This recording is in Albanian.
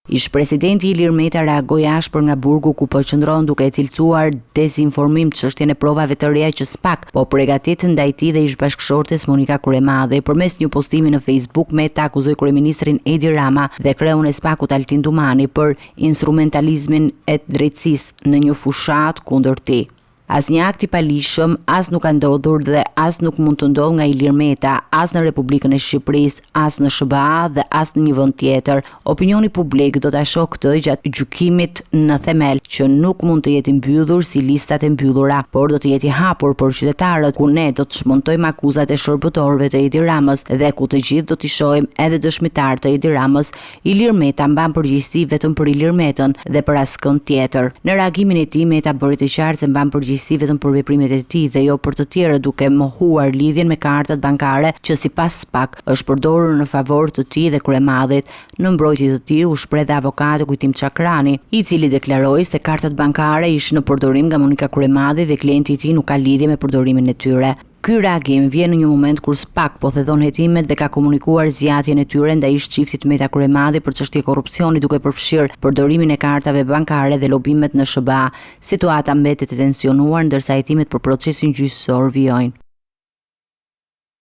Ish-presidenti Ilir Meta reagoi ashpër nga burgu ku po qëndron duke cilësuar dezinformim çështjen e provave të reja që SPAK po përgatit ndaj tij dhe ish-bashkëshortes Monika Kuremade. Përmes një postimi në Facebook, Meta akuzoi kryeministrin Edi Rama dhe kreun e SPAK-ut Altin Dumani për instrumentalizmin e drejtësisë në një fushat kundër tij. Asnjë akt i palishëm as nuk ka ndodhur dhe as nuk mund të ndodhë nga Ilir Meta, as në Republikën e Shqipërisë, as në SBA dhe as në një vend tjetër. Opinioni publik do ta shohë këtë gjatë gjykimit në themel që nuk mund të jetë mbyllur si listat e mbyllura, por do të jetë i hapur për qytetarët, ku ne do të shmontojmë akuzat e shërbëtorëve të Edi Ramës dhe ku të gjithë do t'i shohim edhe dëshmitar të Edi Ramës. Ilir Meta mban përgjegjësi vetëm për Ilir Metën dhe për askënd tjetër. Në reagimin e tij, Meta bëri të qartë se mban përgjegjësi vetëm për veprimet e tij dhe jo për të tjerë, duke mohuar lidhjen me kartat bankare që sipas SPAK është përdorur në favor të tij dhe Kuremadit. Në mbrojtje të tij u shpreh dhe avokati Kujtim Çakrani, i cili deklaroi se kartat bankare ishin në përdorim nga Monika Kuremadi dhe klienti i tij nuk ka lidhje me përdorimin e tyre. Ky reagim vjen në një moment kur SPAK po thedhon hetimet dhe ka komunikuar zgjatjen e tyre ndaj ish-çiftit Meta Kuremadi për çështje korrupsioni, duke përfshirë përdorimin e kartave bankare dhe lobimet në SBA. Situata mbetet e tensionuar ndërsa hetimet për procesin gjyqësor vijojnë.